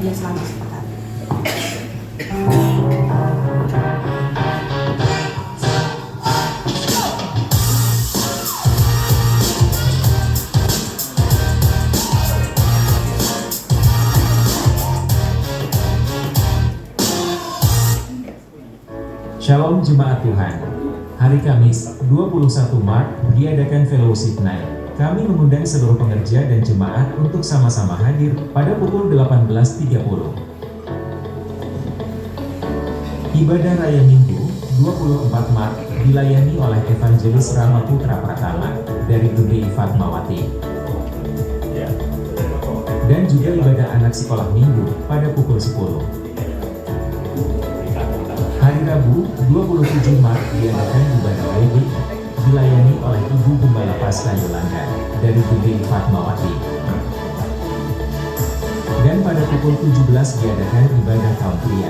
gereja selama sepekan. Shalom Jemaat Tuhan. Hari Kamis, 21 Maret, diadakan Fellowship Night. Kami mengundang seluruh pengerja dan jemaat untuk sama-sama hadir pada pukul 18.30. Ibadah Raya Minggu, 24 Maret, dilayani oleh Evangelis Rama Putra Pratama dari GBI Fatmawati. Dan juga ibadah anak sekolah Minggu pada pukul 10. Hari Rabu, 27 Maret diadakan ibadah Rebi, dilayani oleh Ibu Gembala Pasca Yolanda dari GBI Fatmawati. Dan pada pukul 17 diadakan ibadah kaum pria.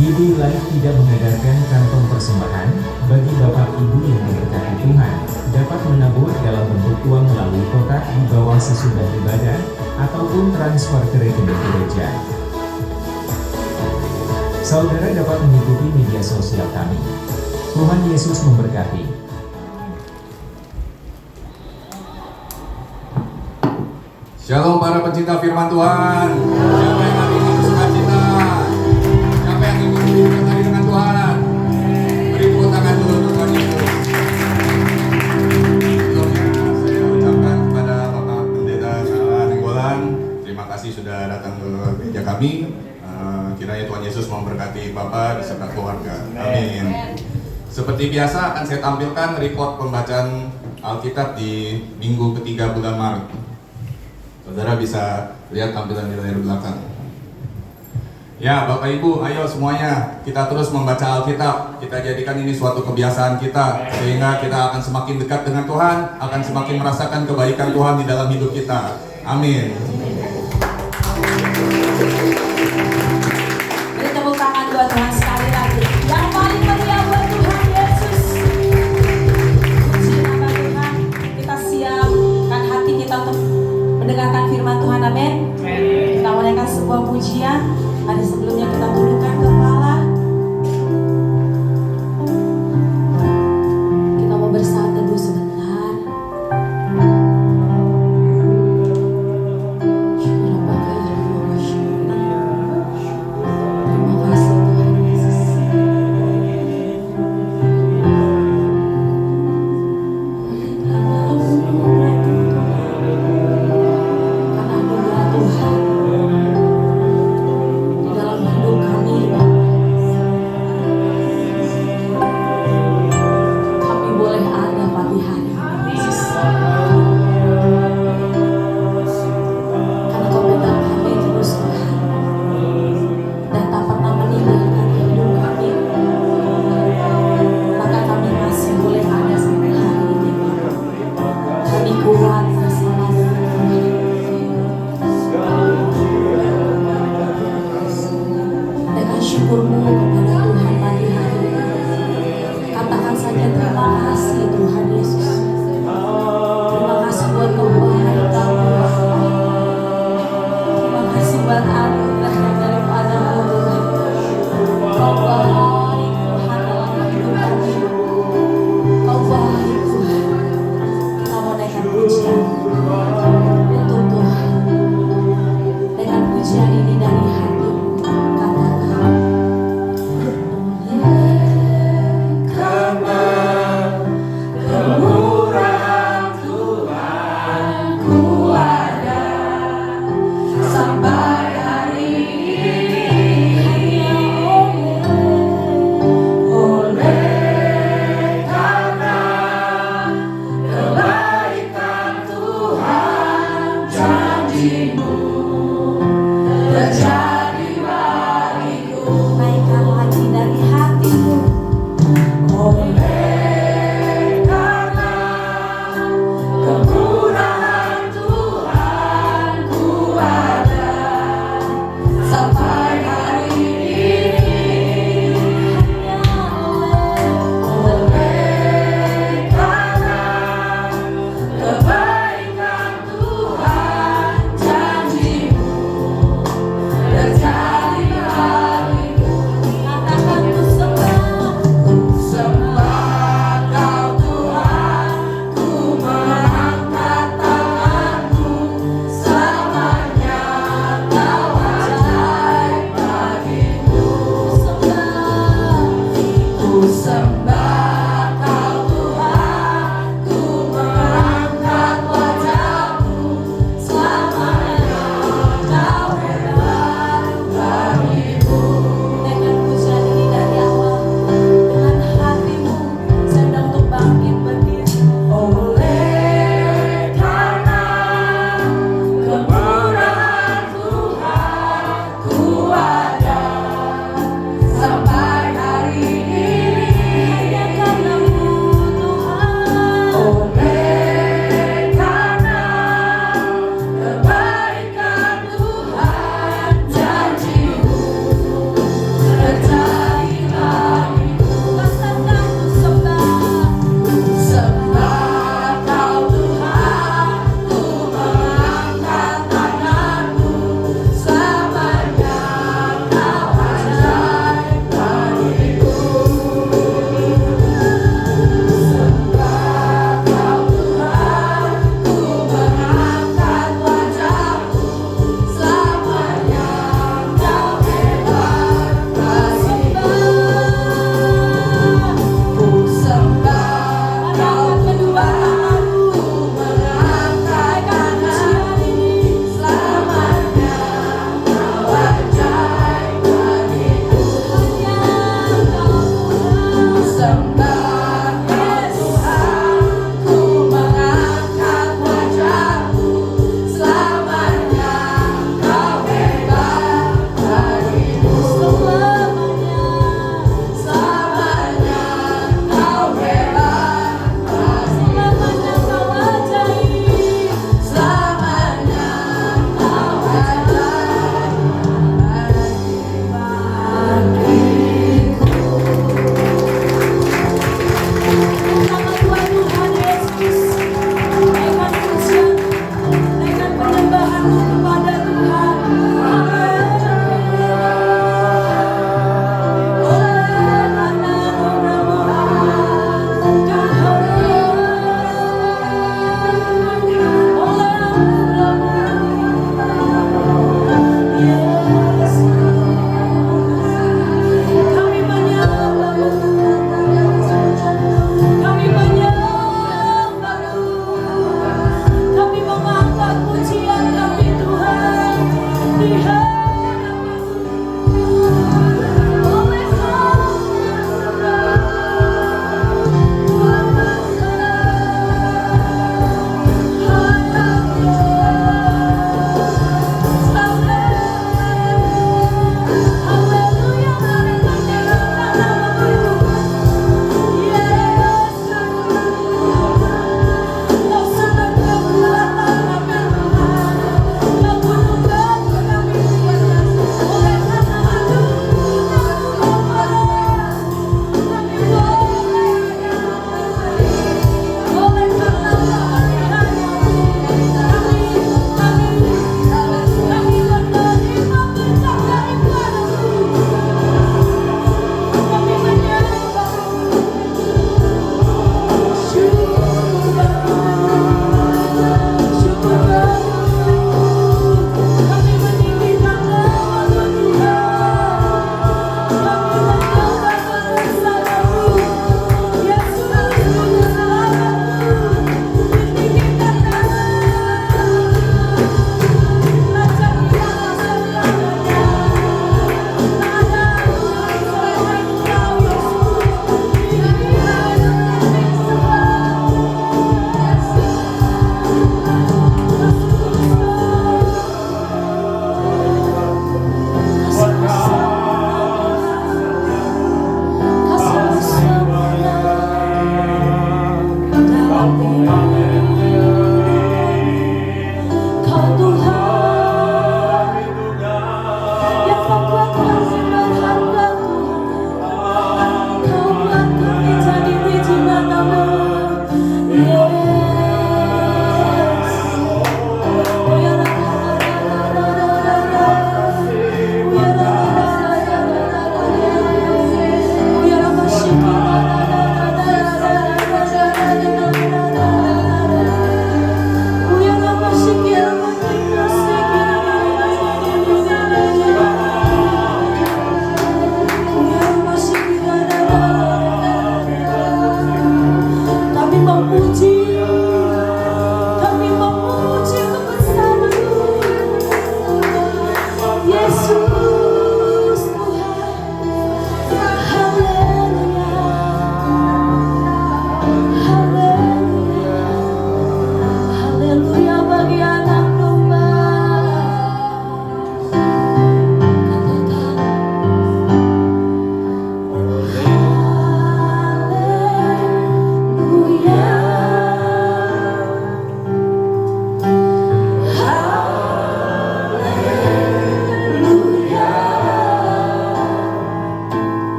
GBI Live tidak mengedarkan kantong persembahan. Bagi Bapak Ibu yang diberkati Tuhan, dapat menabur dalam bentuk uang melalui kotak di bawah sesudah ibadah, ataupun transfer ke rekening gereja. Saudara dapat mengikuti media sosial kami. Tuhan Yesus memberkati. Shalom para pencinta firman Tuhan. Siapa yang hari ini bersukacita? Siapa yang ingin berdialog dengan Tuhan? Beri tepuk tangan dulu untuk Tuhan Yesus. Sebelumnya saya ucapkan kepada Bapak Pendeta Salah Nenggolan, terima kasih sudah datang ke gereja kami. Kiranya Tuhan Yesus memberkati Bapak beserta keluarga. Amin. Seperti biasa akan saya tampilkan report pembacaan Alkitab di minggu ketiga bulan Maret. Saudara bisa lihat tampilan di layar belakang. Ya, Bapak Ibu, ayo semuanya kita terus membaca Alkitab. Kita jadikan ini suatu kebiasaan kita, sehingga kita akan semakin dekat dengan Tuhan, akan semakin merasakan kebaikan Tuhan di dalam hidup kita. Amin. Beri tepuk tangan buat Tuhan sekali lagi. Yang paling meriah buat Tuhan Yesus. Puji nama Tuhan. Kita siapkan hati kita untuk mendengarkan firman Tuhan. Amin. Kita menaikkan sebuah pujian. Hari sebelumnya kita tundukkan kepala. Kita mau bersaat teduh sebentar.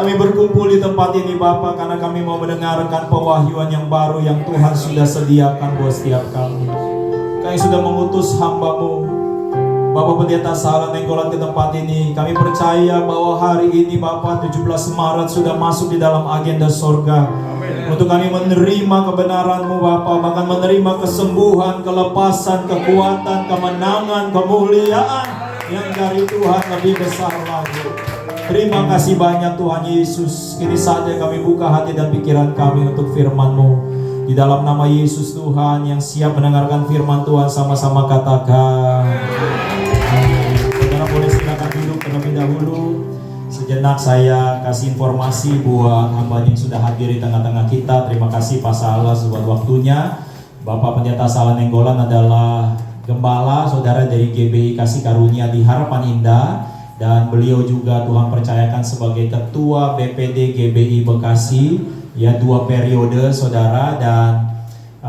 Kami berkumpul di tempat ini Bapa, karena kami mau mendengarkan pewahyuan yang baru yang Tuhan sudah sediakan buat setiap kami. Kami sudah mengutus hamba-Mu Bapak Pendeta Sala Nainggolan ke tempat ini. Kami percaya bahwa hari ini Bapak 17 Maret sudah masuk di dalam agenda sorga. Untuk kami menerima kebenaran-Mu Bapak, bahkan menerima kesembuhan, kelepasan, kekuatan, kemenangan, kemuliaan yang dari Tuhan lebih besar lagi. Terima kasih banyak Tuhan Yesus. Kini saatnya kami buka hati dan pikiran kami untuk firman-Mu. Di dalam nama Yesus Tuhan, yang siap mendengarkan firman Tuhan sama-sama katakan amin. Saudara boleh silakan duduk terlebih dahulu. Sejenak saya kasih informasi buat hamba yang sudah hadir di tengah-tengah kita. Terima kasih Pak Salas buat waktunya. Bapak Pendeta Sala Nainggolan adalah gembala saudara dari GBI Kasih Karunia di Harapan Indah, dan beliau juga Tuhan percayakan sebagai ketua BPD GBI Bekasi ya 2 periode saudara, dan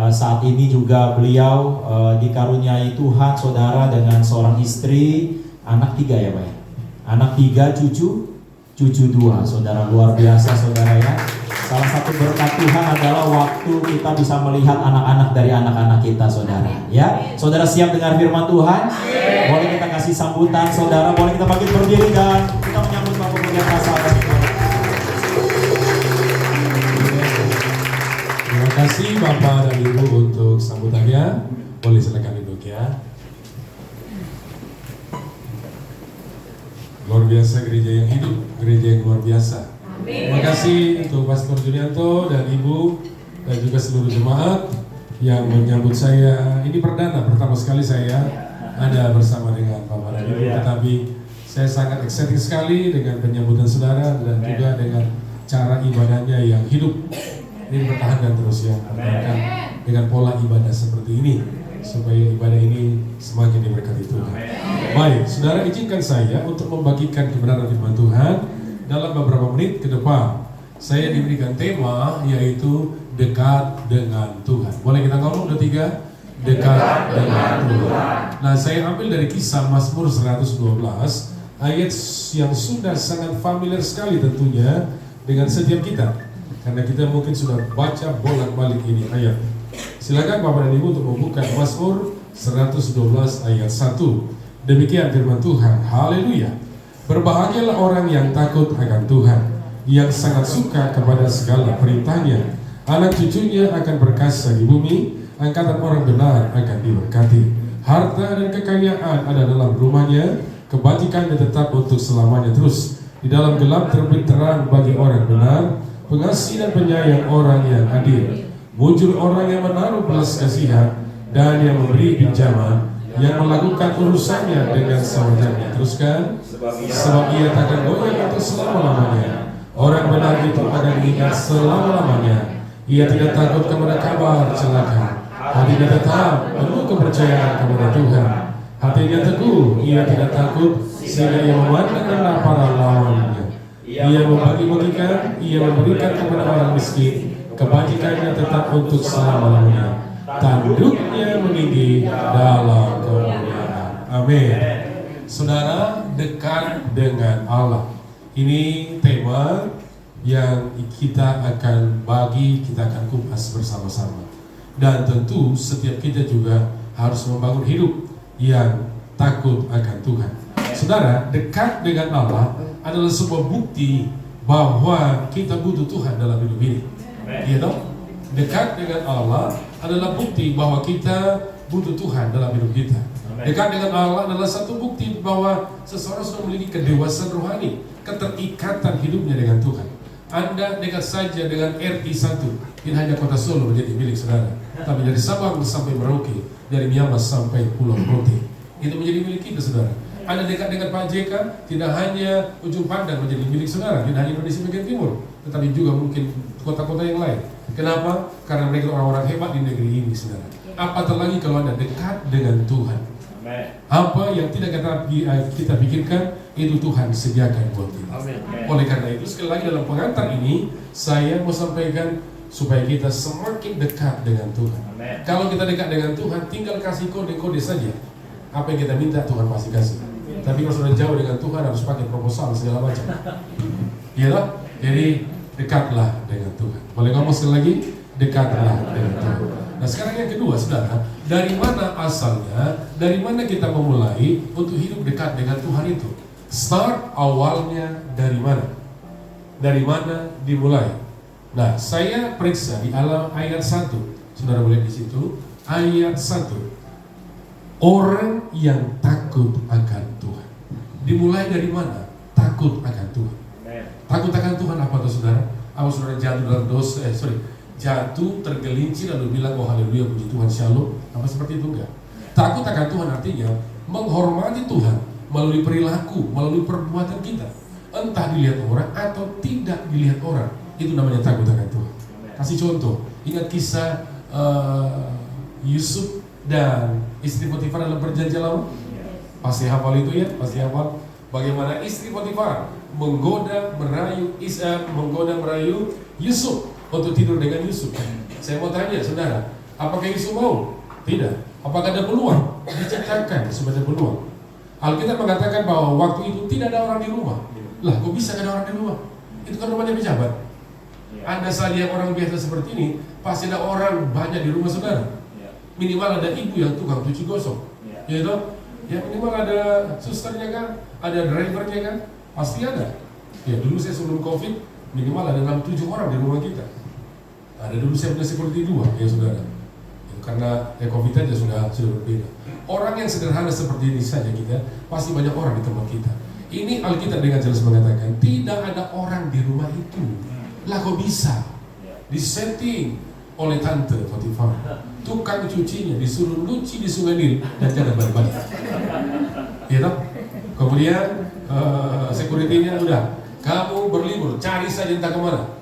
saat ini juga beliau dikaruniai Tuhan saudara dengan seorang istri, anak 3 ya Pak ya? Anak 3, cucu 2 saudara, luar biasa saudara ya. Salah satu berkat Tuhan adalah waktu kita bisa melihat anak-anak dari anak-anak kita saudara ya. Saudara siap dengar firman Tuhan? Boleh kita kasih sambutan saudara, boleh kita bangkit berdiri dan kita menyambut Bapak Pendeta Sala. Terima kasih Bapak dan Ibu untuk sambutannya. Boleh silakan duduk ya. Luar biasa gereja yang hidup, gereja yang luar biasa. Terima kasih untuk Pastor Junianto dan Ibu dan juga seluruh jemaat yang menyambut saya. Ini pertama sekali saya ada bersama dengan Bapak dan Ibu, tetapi saya sangat excited sekali dengan penyambutan saudara dan juga dengan cara ibadahnya yang hidup. Ini dipertahankan terus ya, pertahankan dengan pola ibadah seperti ini supaya ibadah ini semakin diberkati Tuhan. Baik, saudara, izinkan saya untuk membagikan kebenaran firman Tuhan dalam beberapa menit ke depan. Saya diberikan tema yaitu dekat dengan Tuhan. Boleh kita ngomong udah 3? Dekat dengan Tuhan. Nah, saya ambil dari kisah Mazmur 112, ayat yang sudah sangat familiar sekali tentunya dengan setiap kita. Karena kita mungkin sudah baca bolak-balik ini ayat. Silakan Bapak dan Ibu untuk membuka Mazmur 112 ayat 1. Demikian firman Tuhan. Haleluya. Berbahagialah orang yang takut akan Tuhan, yang sangat suka kepada segala perintahnya. Anak cucunya akan berkasa di bumi, angkatan orang benar akan diberkati. Harta dan kekayaan ada dalam rumahnya, kebajikannya tetap untuk selamanya terus. Di dalam gelap terbit terang bagi orang benar, pengasih dan penyayang orang yang adil. Muncul orang yang menaruh belas kasihan dan yang memberi pinjaman, yang melakukan urusannya dengan sewajarnya. Teruskan, sebab ia takkan goyah untuk selama-lamanya. Orang benar itu akan diingat selama-lamanya. Ia tidak takut kepada kabar celaka. Hatinya tetap penuh kepercayaan kepada Tuhan. Hatinya teguh, ia tidak takut, sehingga ia memandang rendah para lawannya. Ia membagi-bagikan, ia memberikan kepada orang miskin. Kebajikannya tetap untuk selama-lamanya. Tanduknya meninggi dalam kemuliaan. Amin. Saudara, dekat dengan Allah. Ini tema yang kita akan bagi, kita akan kupas bersama-sama. Dan tentu setiap kita juga harus membangun hidup yang takut akan Tuhan. Saudara, dekat dengan Allah adalah sebuah bukti bahwa kita butuh Tuhan dalam hidup ini. Iya dong? Dekat dengan Allah adalah bukti bahwa kita butuh Tuhan dalam hidup kita. Dekat dengan Allah adalah satu bukti bahwa seseorang sudah memiliki kedewasaan rohani, keterikatan hidupnya dengan Tuhan. Anda dekat saja dengan RI1, tidak hanya kota Solo menjadi milik saudara, tapi dari Sabang sampai Merauke, dari Miangas sampai Pulau Rote, itu menjadi milik kita saudara. Anda dekat dengan Pak JK, tidak hanya Ujung Pandang menjadi milik saudara, tidak hanya Indonesia bagian timur, tetapi juga mungkin kota-kota yang lain. Kenapa? Karena mereka orang-orang hebat di negeri ini saudara. Apatah lagi kalau Anda dekat dengan Tuhan. Apa yang tidak kita pikirkan, itu Tuhan sediakan buat kita. Oleh karena itu, sekali lagi dalam pengantar ini, saya mau sampaikan supaya kita semakin dekat dengan Tuhan. Kalau kita dekat dengan Tuhan, tinggal kasih kode-kode saja. Apa yang kita minta, Tuhan pasti kasih. Tapi kalau sudah jauh dengan Tuhan, harus pakai proposal segala macam. Iyalah, Jadi dekatlah dengan Tuhan. Boleh ngomong sekali lagi? Dekatlah dengan Tuhan. Nah sekarang yang kedua, saudara, dari mana asalnya, dari mana kita memulai untuk hidup dekat dengan Tuhan itu? Start awalnya dari mana? Dari mana dimulai? Nah, saya periksa di ayat 1. Saudara boleh di situ, ayat 1. Orang yang takut akan Tuhan. Dimulai dari mana? Takut akan Tuhan. Takut akan Tuhan apa tuh saudara? Apa saudara jatuh dalam dosa? Jatuh, tergelincir lalu bilang oh haleluya puji Tuhan shalom? Apa seperti itu enggak? Takut akan Tuhan artinya menghormati Tuhan melalui perilaku, melalui perbuatan kita. Entah dilihat orang atau tidak dilihat orang. Itu namanya takut akan Tuhan. Kasih contoh, ingat kisah Yusuf dan istri Potifar dalam perjanjian lama? Pasti hafal itu ya, pasti hafal. Bagaimana istri Potifar menggoda merayu Yusuf untuk tidur dengan Yusuf. Saya mau tanya saudara, apakah Yusuf mau? Tidak. Apakah ada peluang? Diciptakan sebenarnya peluang. Alkitab mengatakan bahwa waktu itu tidak ada orang di rumah. Lah, kok bisa ada orang di rumah? Itu kan rumahnya pejabat. Anda saja orang biasa seperti ini, pasti ada orang banyak di rumah saudara. Minimal ada ibu yang tukang cuci gosok, ya toh? Ya minimal ada susternya kan, ada drivernya kan, pasti ada. Ya dulu saya sebelum COVID minimal ada 6-7 orang di rumah kita. Ada dulu saya punya security 2 ya saudara. Ya, karena COVID aja sudah berbeda. Orang yang sederhana seperti ini saja kita, pasti banyak orang di tempat kita. Ini Alkitab dengan jelas mengatakan tidak ada orang di rumah itu. Lah kok bisa? Disetting oleh tante Potifar, tukang cucinya disuruh nyuci di Sungai Nil dan jangan balik-balik. Ya toh? Kemudian security-nya udah, kamu berlibur, cari saja entah kemana.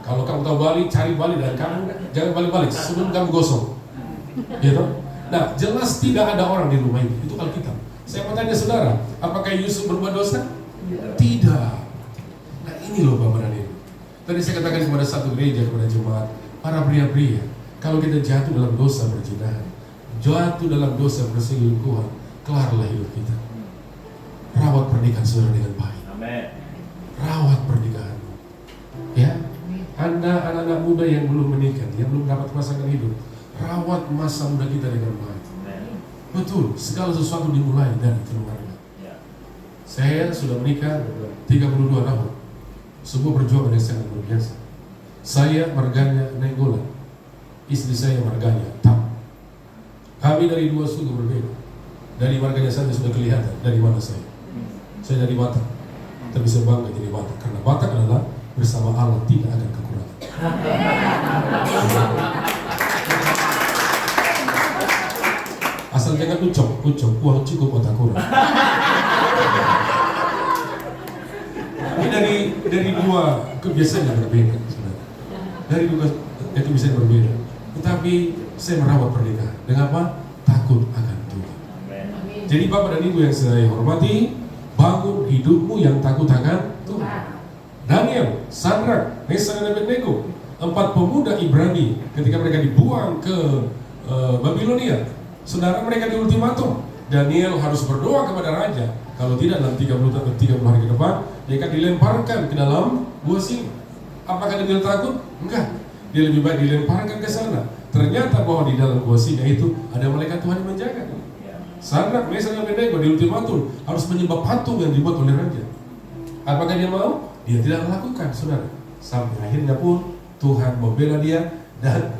Kalau kamu tahu Bali, cari Bali dan kamu jangan balik-balik sebelum kamu gosong. Ya toh? Nah, jelas tidak ada orang di rumah itu Alkitab. Saya mau tanya saudara, apakah Yusuf berbuat dosa? Tidak. Nah ini loh Bapak dan Ibu. Tadi saya katakan kepada satu gereja, kepada jemaat, para pria-pria, kalau kita jatuh dalam dosa perzinahan, jatuh dalam dosa perselingkuhan, kelarlah hidup kita. Rawat pernikahan saudara dengan baik. Amen. Rawat pernikahan. Ya, Anda anak-anak muda yang belum menikah, yang belum dapat pasangan hidup, rawat masa muda kita dengan baik. Betul, segala sesuatu dimulai dari keluarga. Saya sudah menikah 32 tahun. Sebuah perjuangan yang sangat luar biasa. Saya marganya Nenggolan, istri saya marganya Tam. Kami dari dua suku berbeda. Dari marganya saja sudah kelihatan dari mana saya. Saya dari Batak, tapi saya bangga jadi Batak karena Batak adalah bersama Allah tidak ada kekurangan. Asal jangan ucap, uang cukup otak kurang. Ini dari dua kebiasaan yang berbeda, saudara. Dari dua kebiasaan yang berbeda. Tetapi saya merawat pernikahan dengan apa? Takut akan Tuhan. Jadi Bapak dan Ibu yang saya hormati, bangun hidupmu yang takut akan Tuhan. Daniel, Sadrak, Mesak dan Abednego, 4 pemuda Ibrani ketika mereka dibuang ke Babilonia, saudara mereka di ultimatum. Daniel harus berdoa kepada raja. Kalau tidak dalam 30 hari ke depan, dia akan dilemparkan ke dalam gua singa. Apakah Daniel takut? Enggak. Dia lebih baik dilemparkan ke sana. Ternyata bahwa di dalam gua singa itu ada malaikat Tuhan yang menjaga. Sadrak, Mesak dan Abednego di ultimatum harus menyembah patung yang dibuat oleh raja. Apakah dia mau? Dia tidak melakukan, saudara. Sampai akhirnya pun Tuhan membela dia dan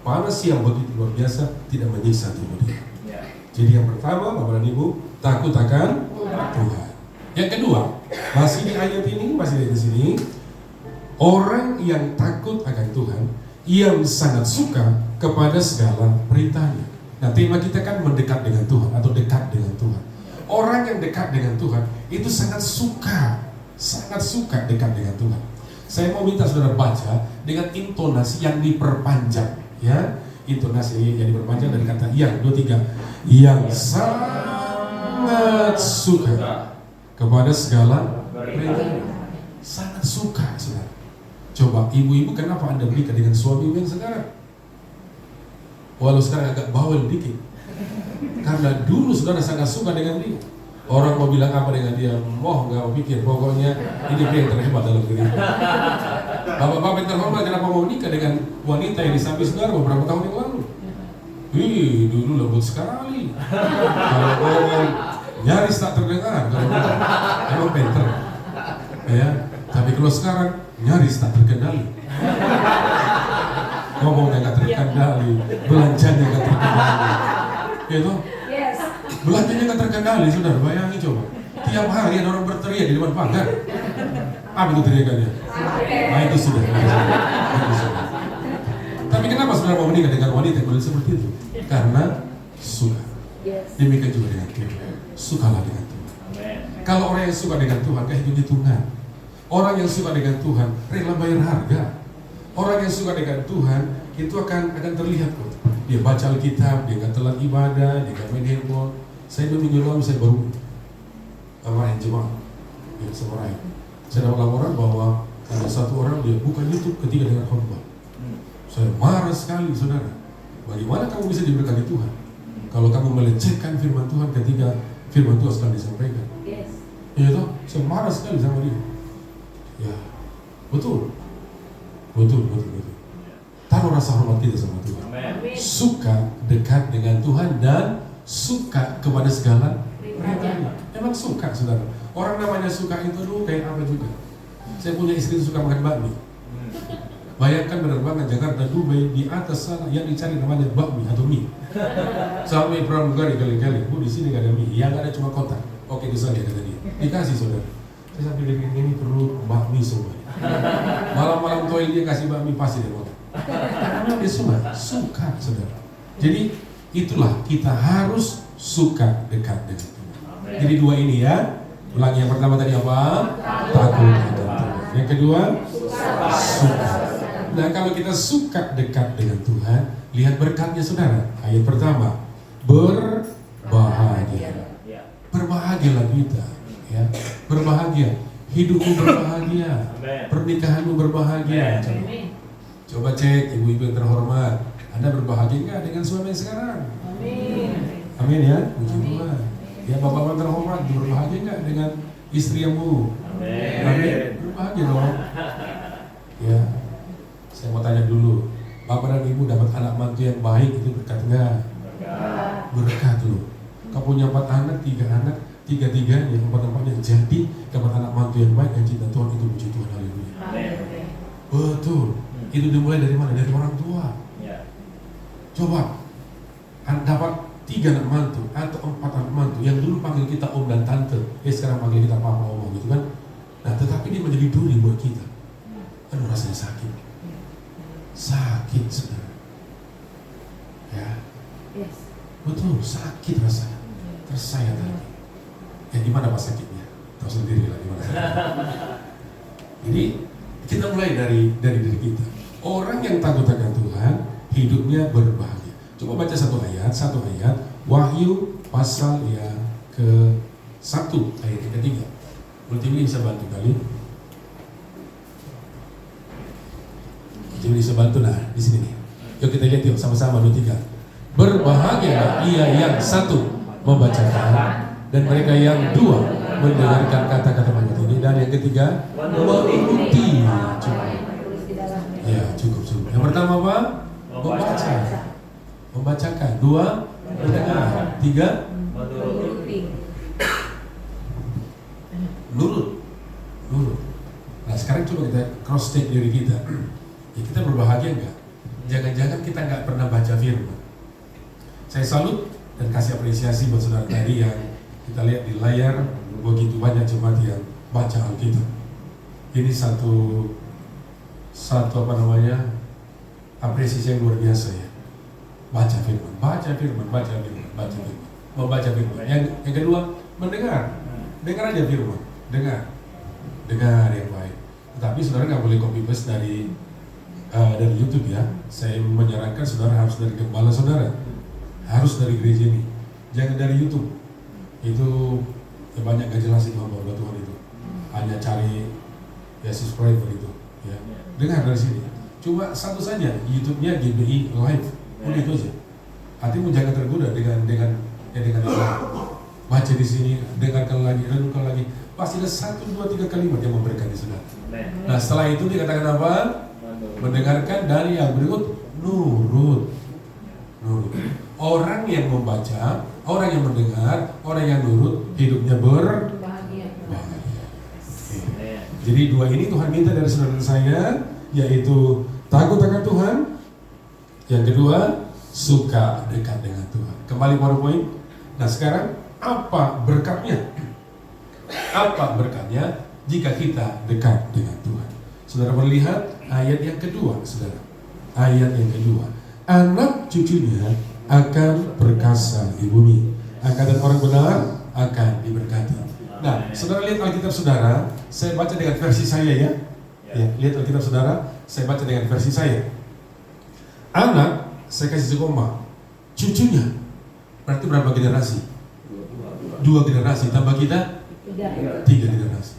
panas yang begitu luar biasa tidak menyiksa tubuh dia. Jadi yang pertama, Bapak dan Ibu, takut akan Tuhan. Yang kedua, masih di ayat ini, masih di sini, orang yang takut akan Tuhan, yang sangat suka kepada segala perintahnya. Nah, tema kita kan mendekat dengan Tuhan atau dekat dengan Tuhan. Orang yang dekat dengan Tuhan itu sangat suka dekat dengan Tuhan. Saya mau minta saudara baca dengan intonasi yang diperpanjang, ya. Intonasi yang diperpanjang dari kata yang, 2, 3. Yang sangat suka kepada segala perintahnya. Sangat suka, saudara. Coba ibu-ibu, kenapa Anda menikah dengan suami yang sekarang? Walau sekarang agak bawel dikit, karena dulu saudara sangat suka dengan dia. Orang mau bilang apa dengan dia, nggak mau pikir. Pokoknya ini dia yang terhebat dalam diri. Bapak-bapak yang terhormat, kenapa mau nikah dengan wanita yang di samping saudara beberapa tahun yang lalu? Dulu lembut sekali. Kalau ngomong nyaris tak terdengar. Emang pinter. Ya, tapi kalau sekarang nyaris tak terkendali. Ngomongnya nggak terkendali, belanjanya nggak terkendali. Gitu? Belanjanya nggak terkendali, saudara. Bayangin coba. Tiap hari ada orang berteriak di depan pagar. Apa itu teriakannya? Nah itu sudah. Tapi kenapa saudara mau menikah dengan wanita yang boleh seperti itu? Karena suka. Demikian juga dengan Tuhan. Sukalah dengan Tuhan. Kalau orang yang suka dengan Tuhan, kayak hitung-hitungan. Orang yang suka dengan Tuhan rela bayar harga. Orang yang suka dengan Tuhan itu akan terlihat kok. Dia baca Alkitab, dia nggak telat ibadah, dia nggak main handphone. Saya 2 minggu lalu saya baru marahin jemaah, saya marahin. Saya dapat laporan bahwa ada satu orang dia buka YouTube ketika dengar khotbah. Saya marah sekali, saudara. Bagaimana kamu bisa diberkati Tuhan kalau kamu melecehkan firman Tuhan ketika firman Tuhan sedang disampaikan? Ya toh, saya marah sekali sama dia. Ya, betul. Taruh rasa hormat kita sama Tuhan. Suka dekat dengan Tuhan dan suka kepada segala perintahnya. Emang suka, saudara. Orang namanya suka itu dulu kayak apa juga. Saya punya istri itu suka makan bakmi. Bayangkan penerbangan Jakarta Dubai, di atas sana yang dicari namanya bakmi atau mie. Sampai pramugari kali-kali, Bu di sini nggak ada mie, yang ada cuma kotak. Oke, itu saja kata dia. Dikasih, saudara. Saya sampai bikin ini perlu bakmi semua. Malam-malam toilet dia kasih bakmi pasti dia makan. Karena dia suka, saudara. Jadi itulah kita harus suka dekat dengan Tuhan. Jadi 2 ini ya. Ulangi, yang pertama tadi apa? Takut akan Tuhan. Yang kedua, suka. Nah kalau kita suka dekat dengan Tuhan, lihat berkatnya, saudara. Ayat pertama, berbahagia. Berbahagialah kita, ya. Berbahagia. Hidupmu berbahagia, pernikahanmu berbahagia. Coba cek, ibu-ibu yang terhormat, Anda berbahagia nggak dengan suami yang sekarang? Amin ya, puji Tuhan. Ya bapak-bapak terhormat, berbahagia nggak dengan istri yang buruk? Amin. Berbahagia dong. Ya, saya mau tanya dulu, bapak dan ibu dapat anak mantu yang baik itu berkat nggak? Berkat loh. Kau punya 4 anak, 3 anak, 3-tiganya, 4-empatnya jadi dapat anak mantu yang baik dan cinta Tuhan, itu puji Tuhan, haleluya. Betul. Itu dimulai dari mana? Dari orang tua. Coba dapat 3 anak mantu atau 4 anak mantu yang dulu panggil kita om dan tante, sekarang panggil kita papa, oma gitu kan. Nah tetapi dia menjadi duri buat kita. Aduh rasanya sakit. Sakit, saudara. Ya. Betul, sakit rasanya. Tersayat hati. Ya gimana pas sakitnya? Tahu sendiri lah gimana sakitnya. Jadi kita mulai dari diri kita. Orang yang takut akan Tuhan, hidupnya berbahagia. Coba baca satu ayat, Wahyu pasal yang ke-1 ayat yang ke-3. Ultim ini bisa bantu kali. Jadi bisa bantu, nah di sini nih. Yuk kita lihat yuk sama-sama 2, 3. Berbahagia ia yang 1 membacakan dan mereka yang 2 mendengarkan kata-kata ayat ini, dan yang ketiga mengikuti. Ya cukup. Yang pertama apa? Membacakan. 2 mendengar. 3 nurut. Nah sekarang coba kita cross check diri kita. Ya, kita berbahagia enggak? Jangan-jangan kita nggak pernah baca firman. Saya salut dan kasih apresiasi buat saudara tadi yang kita lihat di layar, begitu banyak jemaat yang baca Alkitab. Ini satu apresiasi yang luar biasa ya. Baca firman. Membaca firman. Yang kedua, mendengar. Dengar aja firman. Dengar yang baik. Tapi saudara nggak boleh copy paste dari YouTube ya. Saya menyarankan saudara harus dari gembala saudara, harus dari gereja ini, jangan dari YouTube. Itu ya banyak gak jelas itu hamba Tuhan itu, hanya cari ya subscriber itu ya. Dengar dari sini, cuma satu saja, YouTube-nya GBI Live, udah itu aja. Hatimu jangan tergoda dengan itu. baca di sini, dengarkan lagi, renungkan lagi. Pasti ada 1, 2, 3 kalimat yang memberkati saudara. Nah setelah itu dikatakan apa? Mendengarkan dari yang berikut, nurut. Orang yang membaca, orang yang mendengar, orang yang nurut, hidupnya berbahagia. Jadi 2 ini Tuhan minta dari saudara saya, yaitu takut akan Tuhan. Yang kedua, suka dekat dengan Tuhan. Kembali pada poin. Nah sekarang apa berkatnya? Apa berkatnya jika kita dekat dengan Tuhan? Saudara melihat ayat yang kedua, saudara. Ayat yang kedua. Anak cucunya akan perkasa di bumi. Angkatan orang benar akan diberkati. Nah, saudara lihat Alkitab saudara. Saya baca dengan versi saya ya. Ya, lihat Alkitab saudara. Saya baca dengan versi saya. Anak, saya kasih sekoma. Cucunya, berarti berapa generasi? 2 generasi. Tambah kita 3 generasi.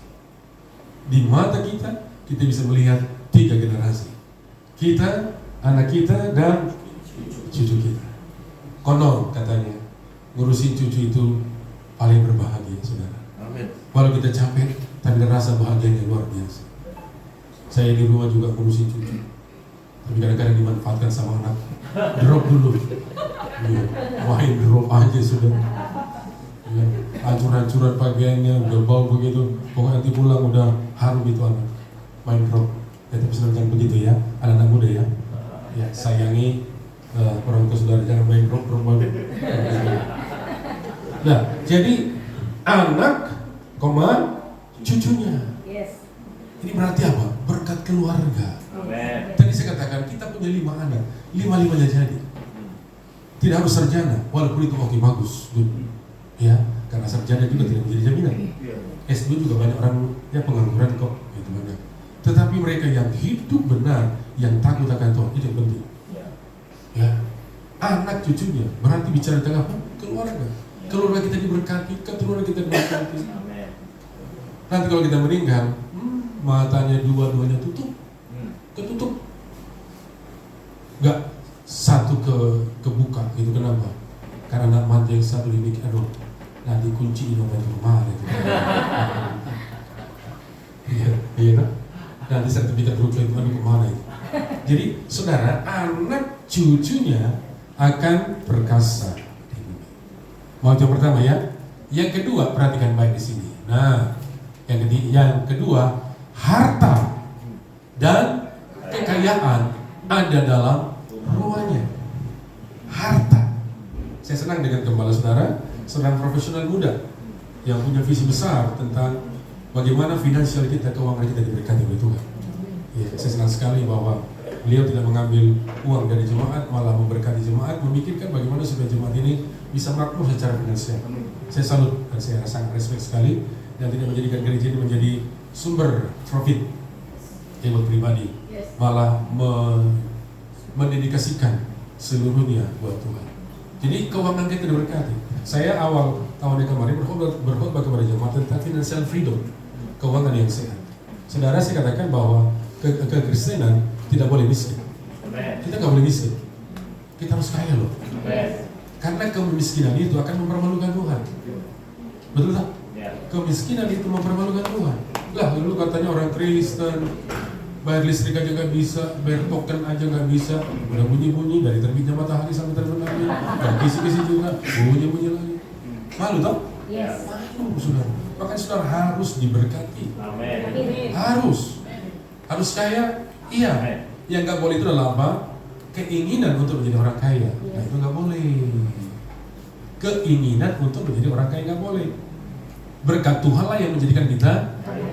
Di mata kita bisa melihat 3 generasi. Kita, anak kita, dan cucu kita. Konon katanya, ngurusin cucu itu paling berbahagia, saudara. Walau kita capek, tapi rasa bahagianya luar biasa. Saya di rumah juga ngurusin cucu, tapi kadang-kadang dimanfaatkan sama anak. Drop dulu, ya, main drop aja sudah. Ya, hancur-hancuran pakaiannya, udah bau begitu. Pokoknya nanti pulang udah harum itu anak. Main drop. Ya, tapi saudara jangan begitu ya, anak-anak muda ya. Ya, sayangi orang tua saudara, jangan main drop baru. Nah, jadi anak, cucunya. Ini berarti apa? Berkat keluarga. Tadi saya katakan kita punya 5 anak, 5-5-nya jadi. Tidak harus sarjana, walaupun itu oke bagus. Ya, karena sarjana juga tidak menjadi jaminan. S2 juga banyak orang ya pengangguran kok, itu banyak. Tetapi mereka yang hidup benar, yang takut akan Tuhan, itu yang penting. Ya, anak cucunya berarti bicara tentang apa? Keluarga. Keluarga kita diberkati, keturunan kita diberkati. Nanti kalau kita meninggal, matanya dua-duanya tutup, ketutup, nggak satu kebuka. Itu kenapa? Karena anak mati yang satu ini, aduh, nanti kunci nomor rumah gitu. Iya kan? Nanti sertifikat rumah itu aduh kemana itu? Jadi saudara, anak cucunya akan perkasa. Mau yang pertama ya. Yang kedua, perhatikan baik di sini. Nah, yang kedua, harta dan kekayaan ada dalam rumahnya. Harta. Saya senang dengan gembala saudara, seorang profesional muda yang punya visi besar tentang bagaimana finansial kita, keuangan kita diberkati oleh Tuhan. Ya, saya senang sekali bahwa beliau tidak mengambil uang dari jemaat, malah memberkati jemaat, memikirkan bagaimana supaya jemaat ini bisa makmur secara finansial. Saya salut dan saya sangat respect sekali, dan tidak menjadikan gereja ini menjadi sumber profit buat pribadi, malah mendedikasikan seluruhnya buat Tuhan. Jadi keuangan kita diberkati. Saya awal tahun yang kemarin berkhotbah kepada jemaat tentang financial freedom, keuangan yang sehat. Saudara, saya katakan bahwa kekristenan tidak boleh miskin. Kita nggak boleh miskin. Kita harus kaya loh. Karena kemiskinan itu akan mempermalukan Tuhan. Betul tak? Kemiskinan itu mempermalukan Tuhan. Lah, dulu katanya orang Kristen bayar listrik aja nggak bisa, bayar token aja nggak bisa, udah bunyi-bunyi dari terbitnya matahari sampai terbenamnya, dan kisi-kisi juga bunyi-bunyi lagi. Malu toh? Malu, saudara. Makanya saudara harus diberkati. Harus kaya, iya. Yang nggak boleh itu adalah apa? Keinginan untuk menjadi orang kaya. Nah itu nggak boleh. Keinginan untuk menjadi orang kaya nggak boleh. Berkat Tuhan lah yang menjadikan kita kaya.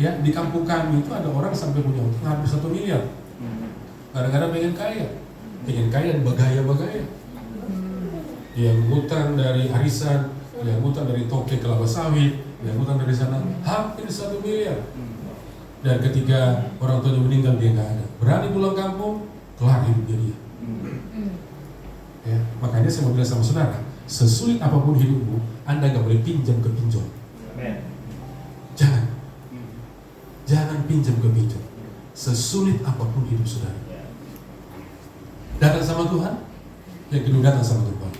Ya, di kampung kami itu ada orang sampai punya utang hampir 1 miliar. Kadang-kadang pengen kaya dan bagaya. Yang ngutang dari arisan, yang ngutang dari toke kelapa sawit, yang ngutang dari sana hampir 1 miliar. Dan ketika orang tuanya meninggal dia nggak ada, berani pulang kampung, kelar hidupnya dia. Ya, makanya saya mau bilang sama saudara, sesulit apapun hidupmu, Anda nggak boleh pinjam ke pinjol. Jangan pinjam ke pinjol. Sesulit apapun hidup saudara, datang sama Tuhan. Yang kedua, datang sama Tuhan.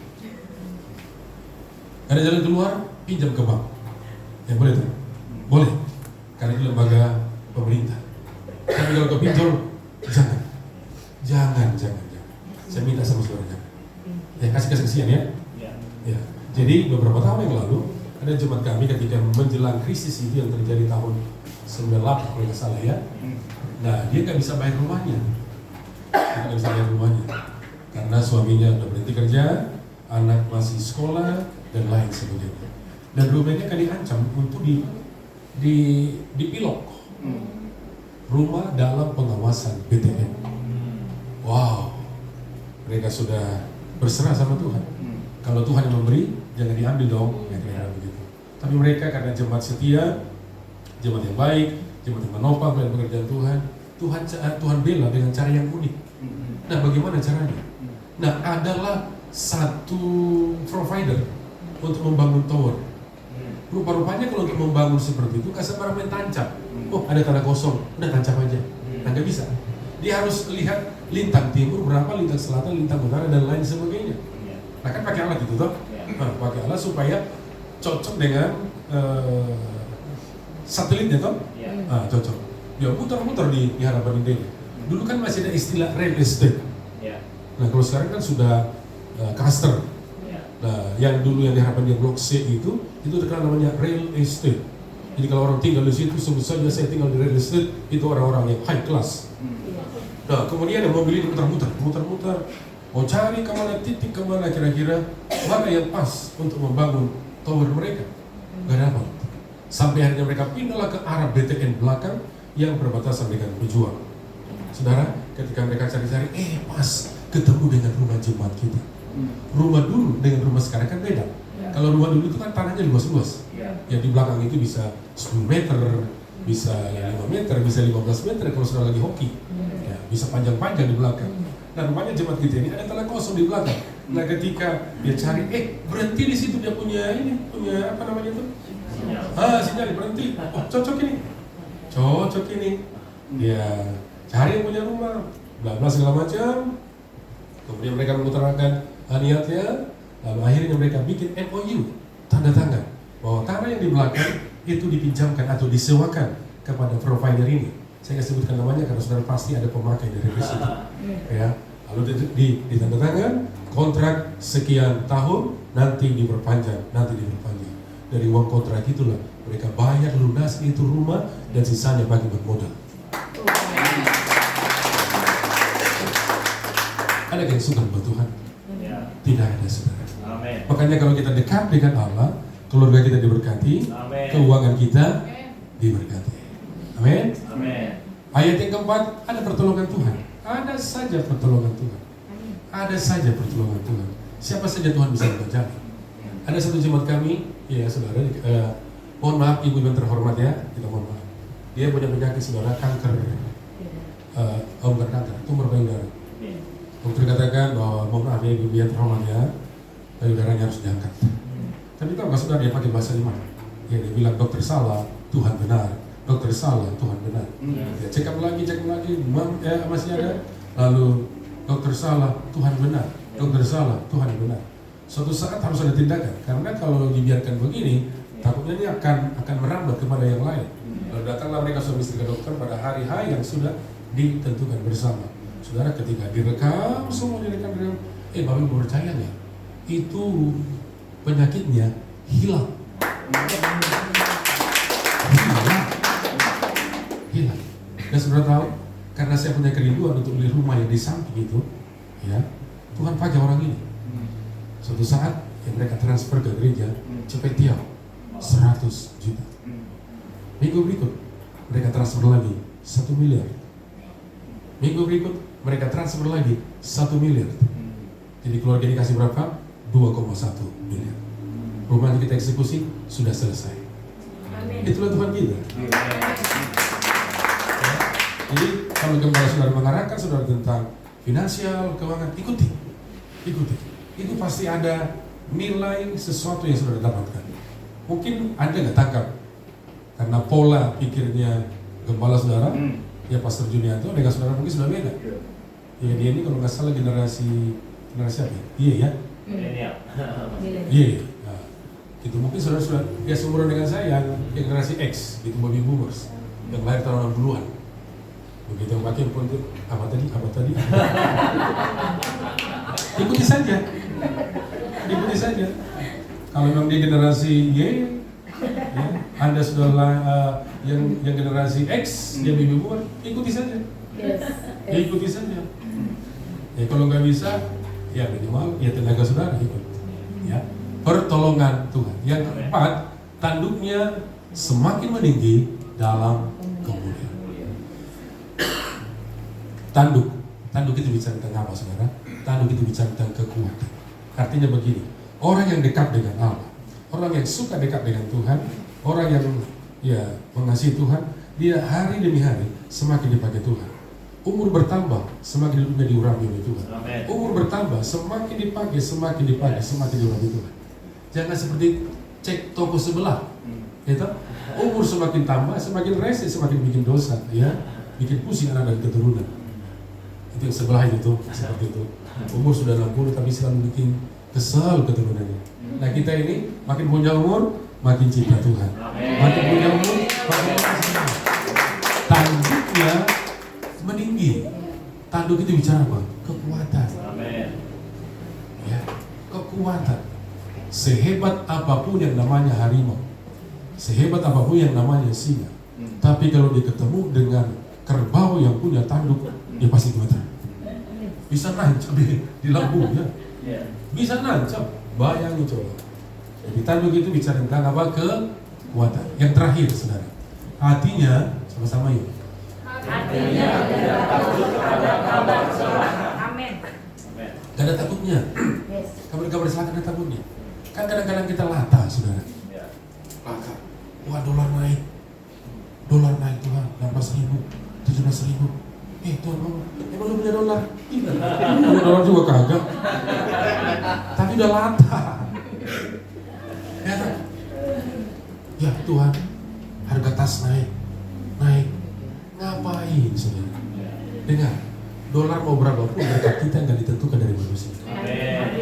Ada jalan keluar, pinjam ke bank. Ya boleh tuh? Boleh. Karena itu lembaga pemerintah. Tapi kalau kau pinjol, jangan. Saya minta sama saudara, ya kasih kesaksian ya. Ya. Jadi beberapa tahun yang lalu ada jemaat kami ketika menjelang krisis itu yang terjadi tahun 98 kalau nggak salah ya. Nah dia nggak bisa bayar rumahnya, karena suaminya udah berhenti kerja, anak masih sekolah dan lain sebagainya. Dan rumahnya kan diancam untuk dipilok. Rumah dalam pengawasan BTN. Wow, mereka sudah berserah sama Tuhan. Kalau Tuhan yang memberi, jangan diambil dong, ya kira-kira begitu. Tapi mereka karena jemaat setia, jemaat yang baik, jemaat yang menopang dalam pekerjaan Tuhan bela dengan cara yang unik. Nah, bagaimana caranya? Nah, adalah satu provider untuk membangun tower. Rupa-rupanya kalau untuk membangun seperti itu, kasar barang main tancap. Oh, ada tanah kosong, udah tancap aja. Nah, nggak bisa. Dia harus lihat lintang timur berapa, lintang selatan, lintang utara, dan lain sebagainya. Nah, kan pakai alat itu toh? Nah, pakai alat supaya cocok dengan satelitnya toh? Nah, cocok. Dia muter-muter di hadapan ini. Dulu kan masih ada istilah real estate. Nah, kalau sekarang kan sudah cluster. Nah, yang dulu yang diharapkan di blok C itu terkenal namanya real estate. Jadi kalau orang tinggal di situ, sebut saja saya tinggal di real estate, itu orang-orang yang high class. Nah, kemudian yang mobil ini muter-muter, mau cari kemana, titik kemana kira-kira, mana yang pas untuk membangun tower mereka. Gak dapat. Sampai akhirnya mereka pindahlah ke arah BTN belakang yang berbatasan dengan Pejuang. Saudara, ketika mereka cari-cari, pas ketemu dengan rumah jemaat kita. Rumah dulu dengan rumah sekarang kan beda. Kalau rumah dulu itu kan tanahnya luas-luas. Ya di belakang itu bisa 10 meter, bisa 5 meter, bisa 15 meter kalau sudah lagi hoki. Ya, bisa panjang-panjang di belakang. Nah, rumahnya jemaat kita ini ada tanah kosong di belakang. Nah, ketika dia cari, berhenti di situ dia punya apa namanya itu? Sinyal berhenti. Oh, cocok ini. Dia cari yang punya rumah, bla bla segala macam. Kemudian mereka mengutarakan niatnya, lalu akhirnya mereka bikin MOU, tanda tangan bahwa tanah yang di belakang itu dipinjamkan atau disewakan kepada provider ini. Saya nggak sebutkan namanya karena saudara pasti ada pemakai dari situ. Ya, lalu di tanda tangan kontrak sekian tahun, nanti diperpanjang. Dari uang kontrak itulah mereka bayar lunas itu rumah dan sisanya bagi bermodal. Ada yang suka buat Tuhan? Tidak ada, saudara. Amen. Makanya kalau kita dekat dengan Allah, keluarga kita diberkati, amen. Keuangan kita diberkati. Amin. Ayat yang keempat, ada pertolongan Tuhan. Ada saja pertolongan Tuhan. Siapa saja Tuhan bisa berjaya. Ada satu jemaat kami, ya saudara, mohon maaf ibu yang terhormat ya, kita mohon maaf. Dia punya penyakit saudara, kanker, bukan kanker, tumor payudara. Dokter katakan bahwa mohon maaf ya ibu yang terhormat ya, payudaranya harus diangkat. Tapi tahu nggak saudara dia pakai bahasa lima? Ya dia bilang dokter salah, Tuhan benar. Dokter salah, Tuhan benar. Ya, cek up lagi, masih ada. Lalu dokter salah, Tuhan benar. Dokter salah, Tuhan benar. Suatu saat harus ada tindakan, karena kalau dibiarkan begini, takutnya ini akan merambat kepada yang lain. Lalu datanglah mereka suami istri ke dokter pada hari H yang sudah ditentukan bersama. Saudara, ketika direkam, semua direkam, Bapak Ibu percaya nggak? Itu penyakitnya hilang. Dan saudara tahu, karena saya punya kerinduan untuk beli rumah yang di samping itu, ya, Tuhan pakai orang ini. Suatu saat yang mereka transfer ke gereja Cepetiau 100 juta. Minggu berikut mereka transfer lagi 1 miliar. Minggu berikut mereka transfer lagi 1 miliar. Jadi keluarga dikasih berapa? 2,1 miliar. Rumah yang kita eksekusi sudah selesai. Amin. Itulah Tuhan kita. Jadi kalau gembala saudara mengarahkan saudara tentang finansial, keuangan, ikuti. Itu pasti ada nilai sesuatu yang saudara dapatkan. Mungkin Anda nggak tangkap karena pola pikirnya gembala saudara, ya Pastor Junianto dengan saudara mungkin sudah beda. Ya dia ini kalau nggak salah generasi apa? Iya ya. Iya. Nah, Gitu, mungkin saudara-saudara ya seumuran dengan saya yang generasi X, gitu, baby boomers yang lahir tahun 60-an. Begitu yang pakai pun tuh apa tadi? Ikuti saja. Kalau memang dia generasi Y, ya, Anda sudah yang generasi X, dia baby boomer, ikuti saja. Ikuti saja. Ya kalau nggak bisa, ya minimal ya tenaga saudara ikut. Ya, pertolongan Tuhan. Yang keempat, tanduknya semakin meninggi dalam kemuliaan. Tanduk itu bicara tentang apa, saudara? Tanduk itu bicara tentang kekuatan. Artinya begini, orang yang dekat dengan Allah, orang yang suka dekat dengan Tuhan, orang yang ya mengasihi Tuhan, dia hari demi hari semakin dipakai Tuhan. Umur bertambah, semakin hidupnya diurapi oleh Tuhan. Amen. Umur bertambah, semakin dipakai, semakin diurapi Tuhan. Jangan seperti cek toko sebelah, gitu. Umur semakin tambah, semakin rese, semakin bikin dosa, ya, bikin pusing anak dan keturunan. Itu yang sebelah itu tuh, seperti itu. Umur sudah 60 tapi selalu bikin kesal keturunannya. Nah kita ini makin punya umur, makin cinta Tuhan. Makin punya umur, makin cinta. Tanduknya meninggi. Tanduk itu bicara apa? Kekuatan. Ya, kekuatan. Sehebat apapun yang namanya harimau, sehebat apapun yang namanya singa, tapi kalau dia ketemu dengan kerbau yang punya tanduk, dia pasti gemetar. Bisa nancap di lambungnya, bisa nancap. Bayangin coba. Jadi tanduk itu bicara tentang apa? Kekuatan. Yang terakhir, saudara, hatinya sama-sama yuk. Hatinya tidak takut pada kabar celaka. Amin. Gak ada takutnya. Kabar-kabar celaka ada takutnya. Kan kadang-kadang kita latah, saudara. Laka. Wah, dolar naik Tuhan, 16.000, 17.000. Tuhan, emang lu punya dolar? Iya. Punya dolar juga kagak. Tapi udah latah. Ya, tak? Ya Tuhan, harga tas naik. Ngapain, saudara? Dengar, dolar mau berapa pun berkat kita nggak ditentukan dari manusia.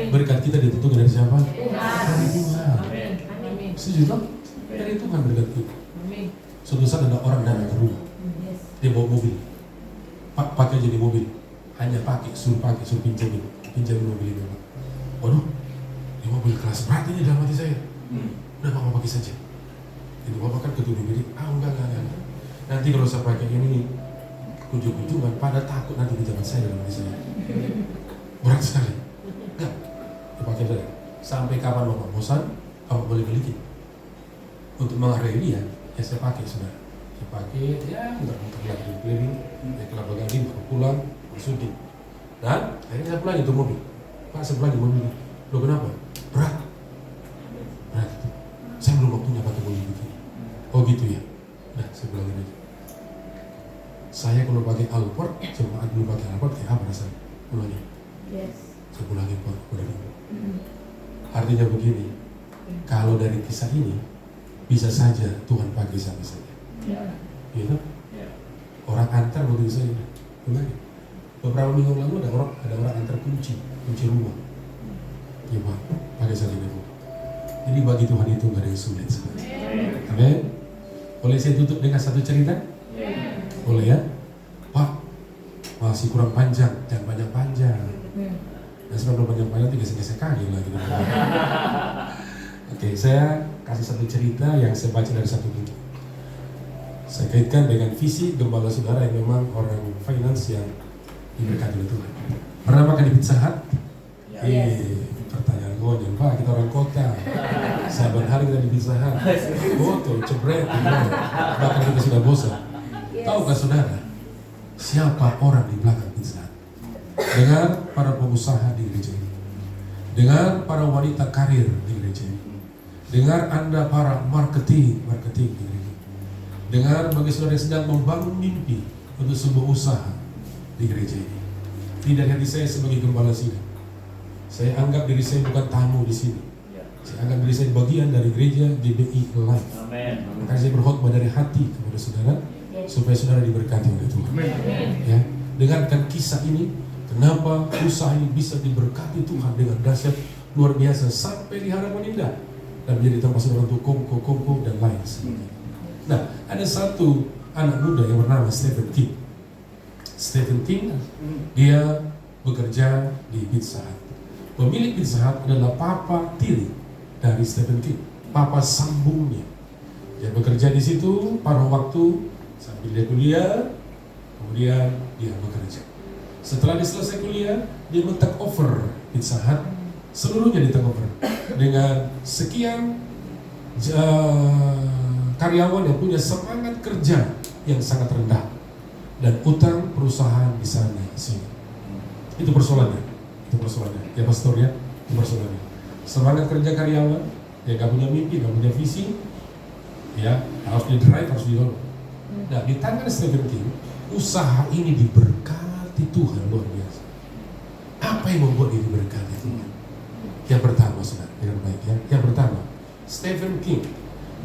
Berkat kita ditentukan dari siapa? Dari Tuhan. Setuju tak? Dari Tuhan berkat kita. Suatu saat ada orang datang ke rumah, dia bawa mobil, pakai jadi mobil, hanya suruh pinjamin mobil ini. Waduh, ini mobil kelas berat ini dalam hati saya. Udah Bapak pakai saja. Itu Bapak kan ketua diri, enggak. Nanti kalau saya pakai ini kunjung-kunjungan, pada takut nanti di jalan saya dalam hati saya. Berat sekali. Enggak, dipakai saja. Sampai kapan Bapak bosan, Bapak boleh balikin. Untuk mengarai dia, ya saya pakai, saudara. Saya pakai, ya muter-muter lagi keliling, ya Kelapa Gading, baru pulang, masukin. Dan akhirnya saya pulang itu mobil. Pak, saya pulang di mobil ini. Loh kenapa? Berat. Saya belum waktunya pakai mobil begini. Oh gitu ya. Nah, saya bilangin aja. Saya kalau pakai Alphard, cuma dulu pakai Alphard, kayak apa rasanya? Ulangi. Saya ulangin kepada ibu. Artinya begini, kalau dari kisah ini, bisa saja Tuhan pakai sampai saja. Gitu? Orang antar begitu saja. Ulangi. Beberapa minggu lalu ada orang antar kunci rumah. Ya Pak, pakai saja ibu. Jadi bagi Tuhan itu nggak ada yang sulit sebenarnya. Amin. Boleh saya tutup dengan satu cerita? Boleh ya? Pak, masih kurang panjang, jangan panjang-panjang. Nah sebab panjang-panjang gesek-gesek kaki lagi. Oke, saya kasih satu cerita yang saya baca dari satu buku. Saya kaitkan dengan visi gembala saudara yang memang orang finance yang diberkati oleh Tuhan. Pernah makan di Pizza Hut? Pertanyaan gonyol, Pak, kita orang kota. Saban hari kita di Pizza Hut. Foto, cepret, bahkan kita sudah bosan. Tahukah saudara, siapa orang di belakang Pizza Hut? Dengan para pengusaha di gereja ini, dengan para wanita karir di gereja ini, dengan Anda para marketing di gereja ini, dengan bagi saudara yang sedang membangun mimpi untuk sebuah usaha di gereja ini. Tidak hati saya sebagai gembala sini. Saya anggap diri saya bukan tamu di sini. Saya anggap diri saya bagian dari gereja GBI Life. Maka saya berkhotbah dari hati kepada saudara supaya saudara diberkati oleh Tuhan. Ya, dengarkan kisah ini. Kenapa usaha ini bisa diberkati Tuhan dengan dahsyat luar biasa sampai di harapan indah. dan menjadi tempat saudara untuk kongko dan lain sebagainya. Nah, ada satu anak muda yang bernama Stephen King. Stephen King, dia bekerja di Pizza Hut. Pemilik Pizza Hut adalah papa tiri dari Stephen King, papa sambungnya. Dia bekerja di situ paruh waktu sambil dia kuliah, kemudian dia bekerja. Setelah dia selesai kuliah, dia men-take over Pizza Hut, seluruhnya di take over dengan sekian karyawan yang punya semangat kerja yang sangat rendah dan utang perusahaan di sana sini. Itu persoalannya. Ya pastor ya, itu persoalannya. Semangat kerja karyawan, ya gak punya mimpi, gak punya visi, ya harus di drive, harus didorong. Nah, di tangan Stephen King, usaha ini diberkati Tuhan luar biasa. Apa yang membuat dia diberkati Tuhan? Yang pertama, saudara, dengan baik ya. Yang pertama, Stephen King,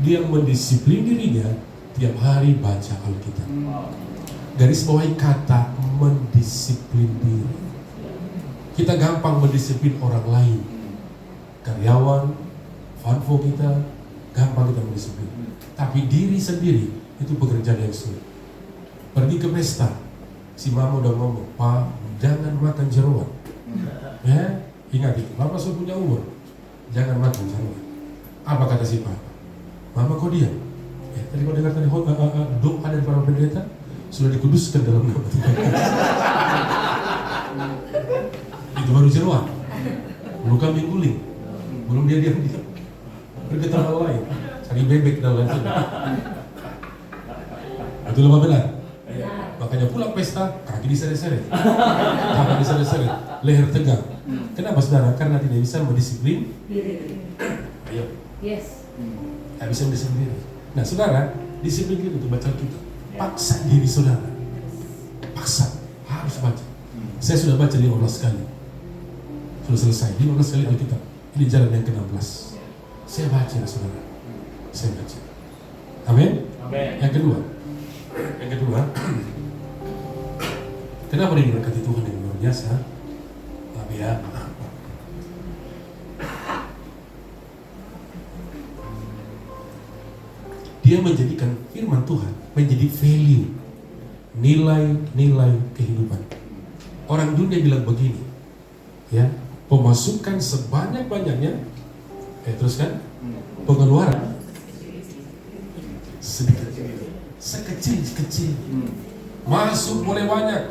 dia mendisiplin dirinya tiap hari baca Alkitab. Garis bawahi kata mendisiplin diri. Kita gampang mendisiplin orang lain, karyawan, fanfo kita, gampang kita mendisiplin. Tapi diri sendiri itu pekerjaan yang sulit. Pergi ke pesta, si mama udah ngomong, Pak, jangan makan jeroan. Ya, ingat itu, Bapak sudah punya umur, jangan makan jeroan. Apa kata si Papa? Mama kok diam? Ya, tadi kau dengar tadi doa dari para pendeta sudah dikuduskan dalam nama Tuhan. Itu baru jeroan, belum kambing guling, belum dia diam-diam. Pergi ke tempat lain, cari bebek dan lain sebagainya. Itu lebih benar. Makanya pulang pesta, kaki diseret-seret, tangan diseret-seret, leher tegang. Kenapa saudara? Karena tidak bisa mendisiplin diri. Ayo. Yes. Tidak bisa mendisiplin diri. Nah saudara, disiplin diri untuk baca Alkitab. Paksa diri saudara. Paksa, harus baca. Saya sudah baca 15 kali. Sudah selesai, 15 kali Alkitab. Ini jalan yang ke-16. Saya baca saudara. Saya baca. Amin. Yang kedua, kenapa dia diberkati Tuhan yang luar biasa? Tapi ya, dia menjadikan firman Tuhan menjadi value, nilai-nilai kehidupan. Orang dunia bilang begini, ya, pemasukan sebanyak-banyaknya, terus kan, pengeluaran sedikit, sekecil-kecil. Masuk boleh banyak,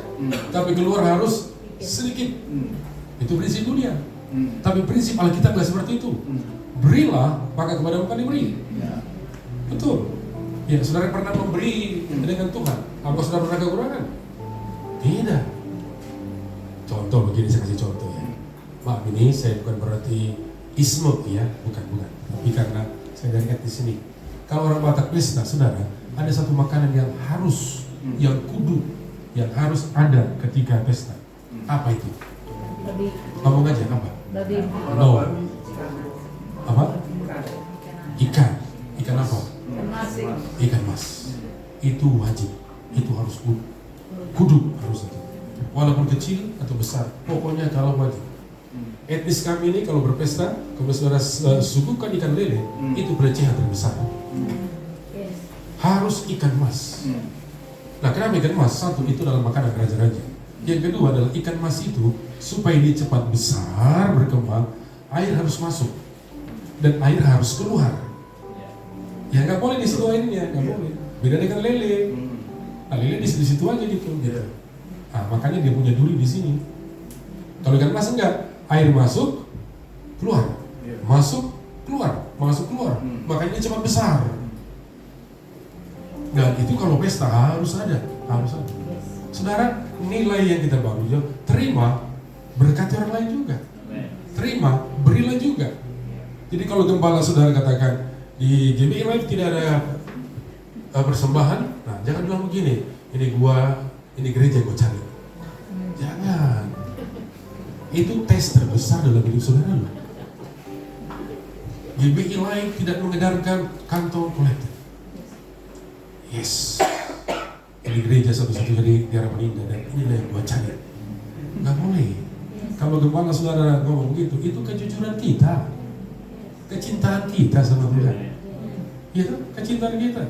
tapi keluar harus sedikit. Itu prinsip dunia. Tapi prinsip Alkitab gak seperti itu. Berilah, maka kepada bukan diberi. Betul. Ya, saudara pernah memberi dengan Tuhan. Apa saudara pernah kekurangan? Tidak. Contoh begini, saya kasih contoh ya. Maaf, ini saya bukan berarti isme ya, bukan. Tapi karena saya dari di sini. Kalau orang Batak pesta, saudara, ada satu makanan yang harus, yang kudu, yang harus ada ketika pesta. Apa itu? Ngomong aja apa? No. Apa? Ikan. Ikan apa? Ikan mas. Itu wajib. Itu harus kudu harus itu. Walaupun kecil atau besar, pokoknya kalau wajib. Etnis kami ini kalau berpesta, kalau saudara suguhkan ikan lele, itu pelecehan terbesar. Harus ikan mas. Nah, kenapa ikan mas? Satu, itu dalam makanan raja-raja. Yang kedua adalah ikan mas itu supaya dia cepat besar, berkembang, air harus masuk dan air harus keluar. Ya nggak boleh di situ airnya, nggak boleh. Beda dengan lele. Nah, lele di situ aja gitu. Nah, makanya dia punya duri di sini. Kalau ikan mas enggak, air masuk, keluar, masuk, keluar, masuk, keluar. Makanya dia cepat besar. Dan itu kalau pesta harus ada. Saudara, nilai yang kita bangun, terima, berkati orang lain juga. Terima, berilah juga. Jadi kalau gembala saudara katakan di GBI Live tidak ada persembahan, nah jangan bilang begini, ini gereja yang gua cari. Jangan. Itu tes terbesar dalam hidup saudara. GBI Live tidak mengedarkan kantong kolektif. Yes, ini gereja satu-satunya di Harapan Indah dan inilah yang gua cari. Nggak boleh. Kalau gembala saudara ngomong begitu, itu kejujuran kita. kecintaan kita sama Tuhan. Iya kan? Kecintaan kita.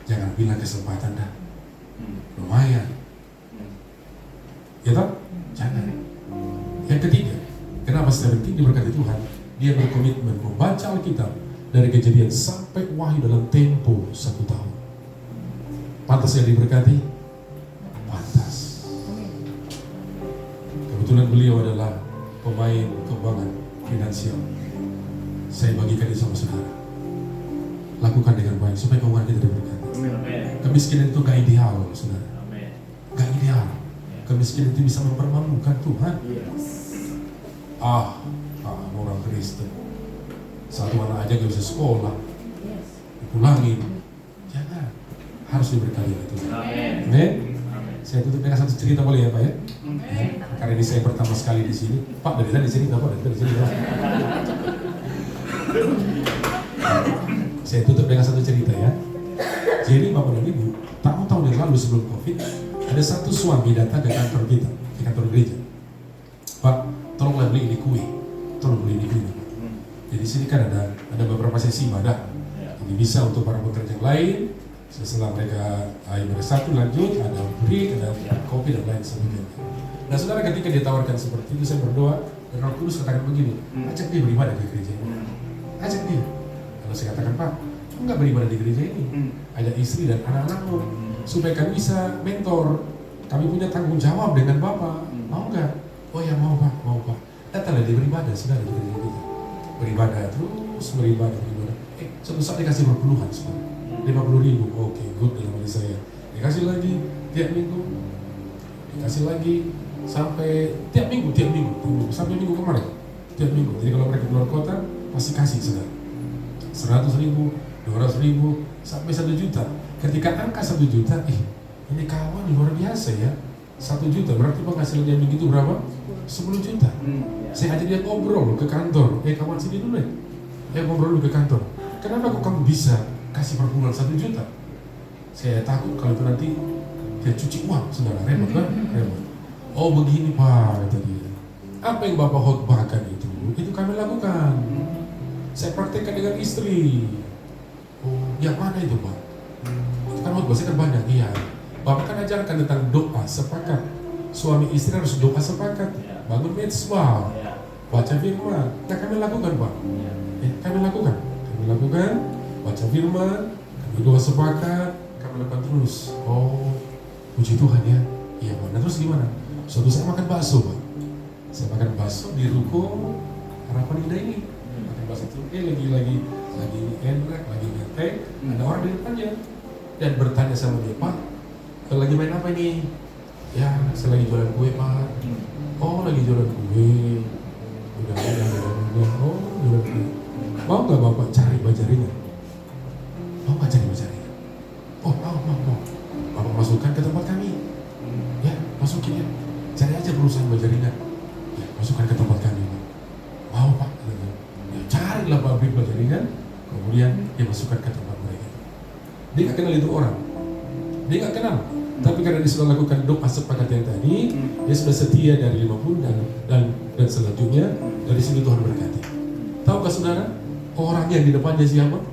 Jangan bilang kesempatan dah. Lumayan. Ya toh? Jangan. Yang ketiga, kenapa saya penting diberkati Tuhan? Dia berkomitmen membaca Alkitab dari Kejadian sampai Wahyu dalam tempo 1 tahun. Pantas yang diberkati? Pantas. Kebetulan beliau adalah pemain keuangan finansial. Saya bagikan itu sama saudara. Lakukan dengan baik supaya keuangan kita diberkati. Kemiskinan itu gak ideal, saudara. Gak ideal. Kemiskinan itu bisa mempermalukan Tuhan. Orang Kristen. Satu anak aja gak bisa sekolah. Dipulangin. Jangan. Harus diberkati itu. Amin. Saya tutup dengan satu cerita boleh ya Pak ya? Karena ini saya pertama sekali di sini. Pak dari tadi sini, Pak dari sini. Saya tutup dengan satu cerita ya. Jadi Bapak dan Ibu, tahun-tahun yang lalu sebelum COVID, ada satu suami datang ke kantor kita, di kantor gereja. Pak, tolonglah beli ini kue, tolong beli ini kue. Jadi sini kan ada beberapa sesi ibadah. Jadi bisa untuk para pekerja yang lain. Setelah mereka ibadah satu lanjut, ada break, ada kopi dan lain sebagainya. Nah saudara, ketika ditawarkan seperti itu, saya berdoa dan Roh Kudus katakan begini, ajak dia beribadah di gereja ini. Ajak dia. Kalau saya katakan, Pak, enggak beribadah di gereja ini, ajak istri dan anak-anakmu supaya kami bisa mentor. Kami punya tanggung jawab dengan Bapak. Mau nggak? Oh ya mau Pak, mau Pak. Datanglah dia beribadah, saudara, di gereja kita. Beribadah terus, beribadah. Suatu saat dikasih berpuluhan, saudara. 50.000, oke, good dalam hati saya. Dikasih lagi tiap minggu, dikasih lagi sampai tiap minggu, sampai minggu kemarin, tiap minggu. Jadi kalau mereka keluar kota, pasti kasih saudara. 100.000, 200.000, sampai 1 juta. Ketika angka 1 juta, ini kawan luar biasa ya. 1 juta, berarti penghasilannya begitu berapa? 10 juta. Saya ajak dia ngobrol ke kantor. Kawan sini dulu ya. Ngobrol dulu ke kantor. Kenapa kok kamu bisa kasih per bulan 1 juta? Saya takut kalau itu nanti dia cuci uang, saudara. Repot kan? Repot. Oh begini Pak, kata dia. Apa yang Bapak khotbahkan itu kami lakukan. Saya praktekkan dengan istri. Oh, yang mana itu Pak? Itu kan khotbah saya kan banyak. Iya. Bapak kan ajarkan tentang doa sepakat. Suami istri harus doa sepakat. Bangun mezbah, baca firman. Nah kami lakukan Pak. Kami lakukan. Baca firman, kami doa sepakat, kami lakukan terus. Oh, puji Tuhan ya. Iya Pak. Nah terus gimana? Suatu saat makan bakso Pak. Saya makan bakso di ruko Harapan Indah ini. Makan bakso itu lagi enak, lagi ngeteh. Ada orang di depannya dan bertanya sama dia, Pak, lagi main apa ini? Ya, saya lagi jualan kue Pak. Oh, lagi jualan kue. Udah. Oh, jualan kue. Mau nggak Bapak cari baju ringan? Mau nggak cari baju ringan? Oh, mau. Bapak masukkan ke tempat kami. Ya, masukin ya. Cari aja perusahaan baju ringan. Ya, masukkan ke tempat kami. Mau Pak? Ya, carilah pabrik baju ringan. Kemudian dia masukkan ke tempat mereka. Dia nggak kenal itu orang. Dia nggak kenal. Tapi karena dia sudah lakukan doa sepakat yang tadi, dia sudah setia dari 5 bulan dan selanjutnya dari sini Tuhan berkati. Tahukah saudara, orang yang di depannya siapa?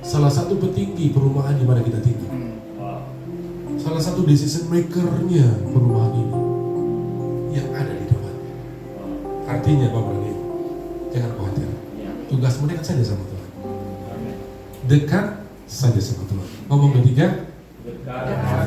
Salah satu petinggi perumahan di mana kita tinggal. Salah satu decision maker-nya perumahan ini yang ada di depan. Artinya Bapak dan Ibu, jangan khawatir. Tugasmu dekat saja sama Tuhan. Dekat saja sama Tuhan. Ngomong ketiga, dekat